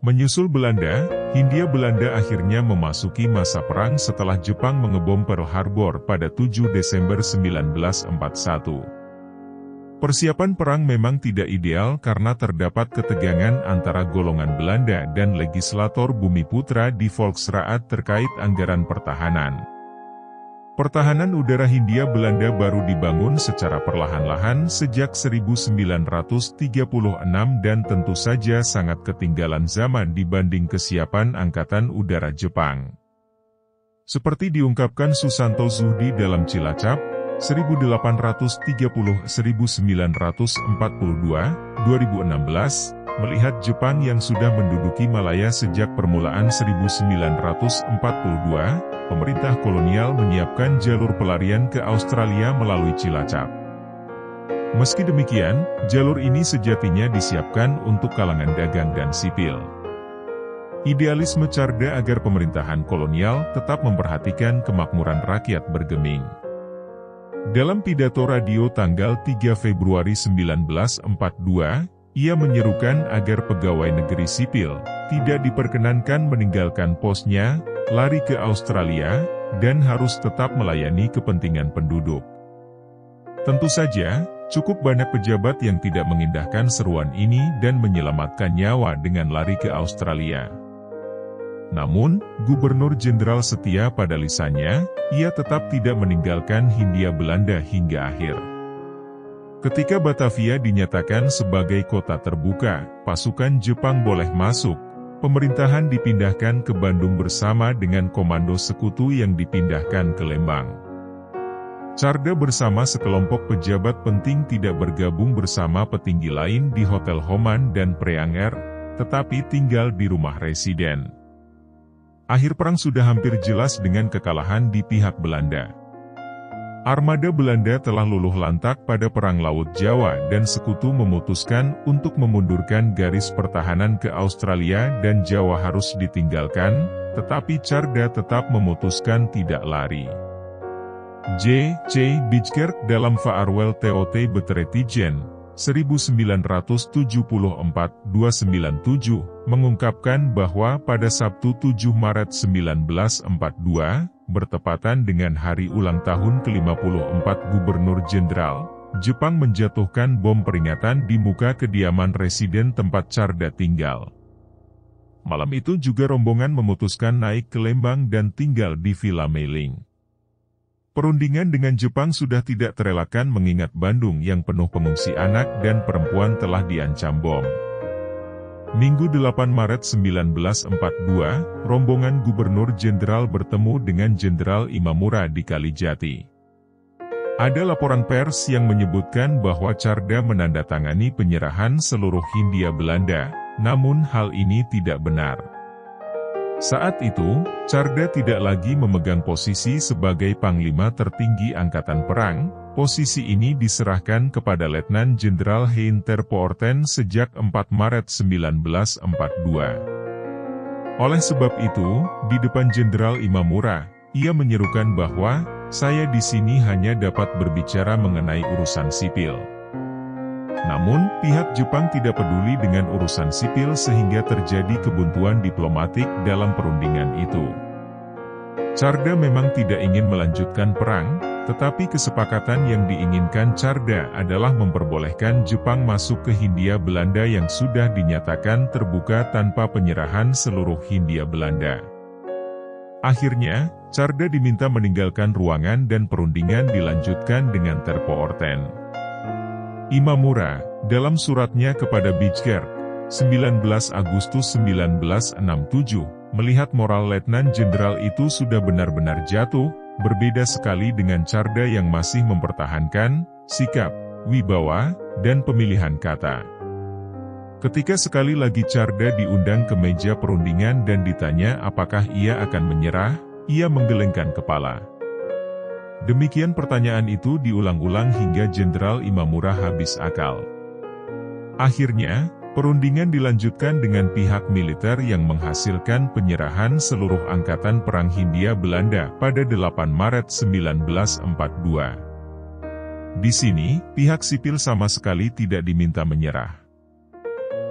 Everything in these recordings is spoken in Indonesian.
Menyusul Belanda, Hindia Belanda akhirnya memasuki masa perang setelah Jepang mengebom Pearl Harbor pada 7 Desember 1941. Persiapan perang memang tidak ideal karena terdapat ketegangan antara golongan Belanda dan legislator Bumiputra di Volksraad terkait anggaran pertahanan. Pertahanan udara Hindia Belanda baru dibangun secara perlahan-lahan sejak 1936 dan tentu saja sangat ketinggalan zaman dibanding kesiapan Angkatan Udara Jepang. Seperti diungkapkan Susanto Zuhdi dalam Cilacap, 1830-1942, 2016, melihat Jepang yang sudah menduduki Malaya sejak permulaan 1942, pemerintah kolonial menyiapkan jalur pelarian ke Australia melalui Cilacap. Meski demikian, jalur ini sejatinya disiapkan untuk kalangan dagang dan sipil. Idealisme Tjarda agar pemerintahan kolonial tetap memperhatikan kemakmuran rakyat bergeming. Dalam pidato radio tanggal 3 Februari 1942, ia menyerukan agar pegawai negeri sipil tidak diperkenankan meninggalkan posnya, lari ke Australia, dan harus tetap melayani kepentingan penduduk. Tentu saja, cukup banyak pejabat yang tidak mengindahkan seruan ini dan menyelamatkan nyawa dengan lari ke Australia. Namun, Gubernur Jenderal setia pada lisannya, ia tetap tidak meninggalkan Hindia Belanda hingga akhir. Ketika Batavia dinyatakan sebagai kota terbuka, pasukan Jepang boleh masuk, pemerintahan dipindahkan ke Bandung bersama dengan komando sekutu yang dipindahkan ke Lembang. Tjarda bersama sekelompok pejabat penting tidak bergabung bersama petinggi lain di Hotel Homan dan Preanger, tetapi tinggal di rumah residen. Akhir perang sudah hampir jelas dengan kekalahan di pihak Belanda. Armada Belanda telah luluh lantak pada Perang Laut Jawa dan sekutu memutuskan untuk memundurkan garis pertahanan ke Australia dan Jawa harus ditinggalkan, tetapi Tjarda tetap memutuskan tidak lari. J. C. Bijkerk dalam Vaarwel Tot Betretigen, 1974-297, mengungkapkan bahwa pada Sabtu 7 Maret 1942, bertepatan dengan hari ulang tahun ke-54 Gubernur Jenderal, Jepang menjatuhkan bom peringatan di muka kediaman residen tempat Tjarda tinggal. Malam itu juga rombongan memutuskan naik ke Lembang dan tinggal di Villa Meiling. Perundingan dengan Jepang sudah tidak terelakkan mengingat Bandung yang penuh pengungsi anak dan perempuan telah diancam bom. Minggu 8 Maret 1942, rombongan Gubernur Jenderal bertemu dengan Jenderal Imamura di Kalijati. Ada laporan pers yang menyebutkan bahwa Tjarda menandatangani penyerahan seluruh Hindia Belanda, namun hal ini tidak benar. Saat itu, Tjarda tidak lagi memegang posisi sebagai Panglima tertinggi Angkatan Perang, posisi ini diserahkan kepada Letnan Jenderal Hein ter Poorten sejak 4 Maret 1942. Oleh sebab itu, di depan Jenderal Imamura, ia menyerukan bahwa, "Saya di sini hanya dapat berbicara mengenai urusan sipil." Namun, pihak Jepang tidak peduli dengan urusan sipil sehingga terjadi kebuntuan diplomatik dalam perundingan itu. Tjarda memang tidak ingin melanjutkan perang, tetapi kesepakatan yang diinginkan Tjarda adalah memperbolehkan Jepang masuk ke Hindia Belanda yang sudah dinyatakan terbuka tanpa penyerahan seluruh Hindia Belanda. Akhirnya, Tjarda diminta meninggalkan ruangan dan perundingan dilanjutkan dengan ter Poorten. Imamura, dalam suratnya kepada Bijkerk, 19 Agustus 1967, melihat moral Letnan Jenderal itu sudah benar-benar jatuh, berbeda sekali dengan Tjarda yang masih mempertahankan sikap, wibawa, dan pemilihan kata. Ketika sekali lagi Tjarda diundang ke meja perundingan dan ditanya apakah ia akan menyerah, ia menggelengkan kepala. Demikian pertanyaan itu diulang-ulang hingga Jenderal Imamura habis akal. Akhirnya, perundingan dilanjutkan dengan pihak militer yang menghasilkan penyerahan seluruh Angkatan Perang Hindia Belanda pada 8 Maret 1942. Di sini, pihak sipil sama sekali tidak diminta menyerah.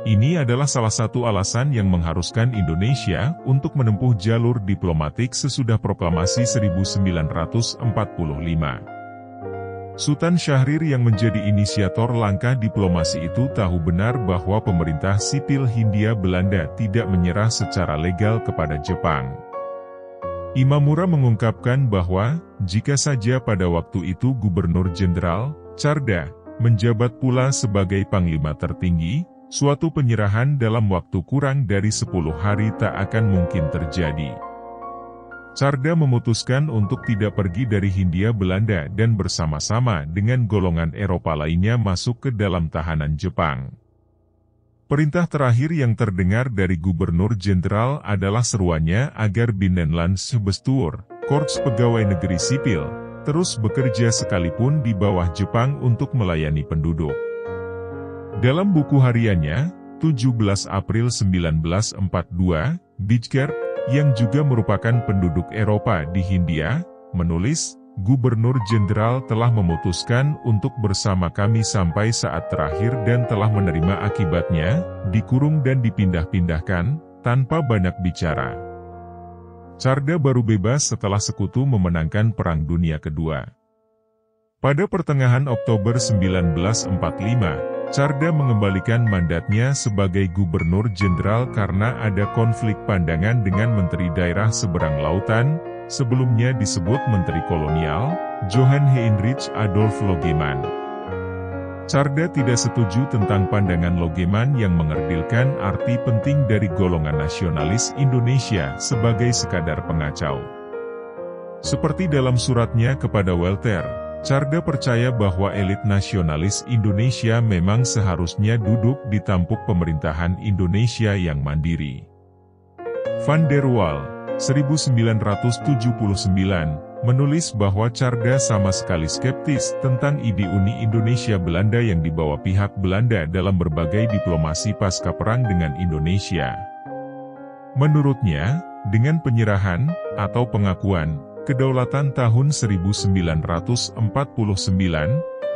Ini adalah salah satu alasan yang mengharuskan Indonesia untuk menempuh jalur diplomatik sesudah proklamasi 1945. Sultan Syahrir yang menjadi inisiator langkah diplomasi itu tahu benar bahwa pemerintah sipil Hindia Belanda tidak menyerah secara legal kepada Jepang. Imamura mengungkapkan bahwa, jika saja pada waktu itu Gubernur Jenderal Tjarda menjabat pula sebagai Panglima tertinggi, suatu penyerahan dalam waktu kurang dari 10 hari tak akan mungkin terjadi. Tjarda memutuskan untuk tidak pergi dari Hindia Belanda dan bersama-sama dengan golongan Eropa lainnya masuk ke dalam tahanan Jepang. Perintah terakhir yang terdengar dari Gubernur Jenderal adalah seruannya agar Binnenlandsbestuur, Korps Pegawai Negeri Sipil, terus bekerja sekalipun di bawah Jepang untuk melayani penduduk. Dalam buku hariannya, 17 April 1942, Bijker, yang juga merupakan penduduk Eropa di Hindia, menulis, Gubernur Jenderal telah memutuskan untuk bersama kami sampai saat terakhir dan telah menerima akibatnya, dikurung dan dipindah-pindahkan, tanpa banyak bicara. Tjarda baru bebas setelah sekutu memenangkan Perang Dunia Kedua. Pada pertengahan Oktober 1945, Tjarda mengembalikan mandatnya sebagai Gubernur Jenderal karena ada konflik pandangan dengan Menteri Daerah Seberang Lautan, sebelumnya disebut Menteri Kolonial, Johan Heinrich Adolf Logeman. Tjarda tidak setuju tentang pandangan Logeman yang mengerdilkan arti penting dari golongan nasionalis Indonesia sebagai sekadar pengacau. Seperti dalam suratnya kepada Walter, Tjarda percaya bahwa elit nasionalis Indonesia memang seharusnya duduk di tampuk pemerintahan Indonesia yang mandiri. Van der Waal, 1979, menulis bahwa Tjarda sama sekali skeptis tentang ide Uni Indonesia Belanda yang dibawa pihak Belanda dalam berbagai diplomasi pasca perang dengan Indonesia. Menurutnya, dengan penyerahan, atau pengakuan, kedaulatan tahun 1949,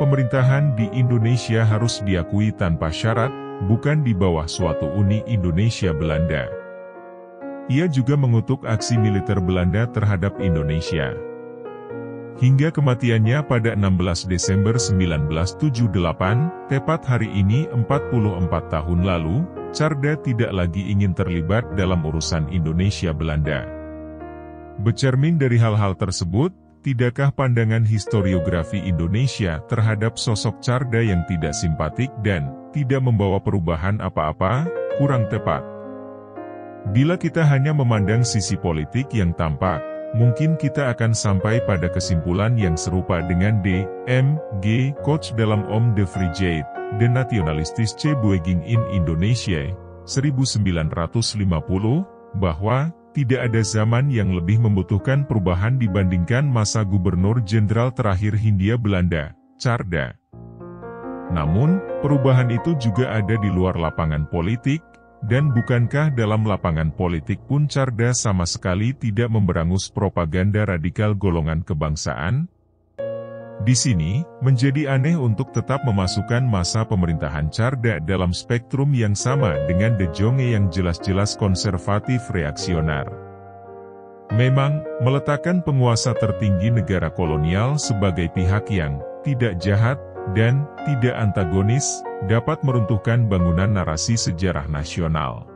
pemerintahan di Indonesia harus diakui tanpa syarat, bukan di bawah suatu Uni Indonesia Belanda. Ia juga mengutuk aksi militer Belanda terhadap Indonesia. Hingga kematiannya pada 16 Desember 1978, tepat hari ini 44 tahun lalu, Tjarda tidak lagi ingin terlibat dalam urusan Indonesia Belanda. Bercermin dari hal-hal tersebut, tidakkah pandangan historiografi Indonesia terhadap sosok Tjarda yang tidak simpatik dan tidak membawa perubahan apa-apa, kurang tepat? Bila kita hanya memandang sisi politik yang tampak, mungkin kita akan sampai pada kesimpulan yang serupa dengan D.M. G. Koch dalam Om de Vrijheid, De Nationalistische Beweging in Indonesia, 1950, bahwa tidak ada zaman yang lebih membutuhkan perubahan dibandingkan masa Gubernur Jenderal terakhir Hindia Belanda, Tjarda. Namun, perubahan itu juga ada di luar lapangan politik, dan bukankah dalam lapangan politik pun Tjarda sama sekali tidak memberangus propaganda radikal golongan kebangsaan? Di sini, menjadi aneh untuk tetap memasukkan masa pemerintahan Tjarda dalam spektrum yang sama dengan De Jonge yang jelas-jelas konservatif reaksioner. Memang, meletakkan penguasa tertinggi negara kolonial sebagai pihak yang tidak jahat dan tidak antagonis, dapat meruntuhkan bangunan narasi sejarah nasional.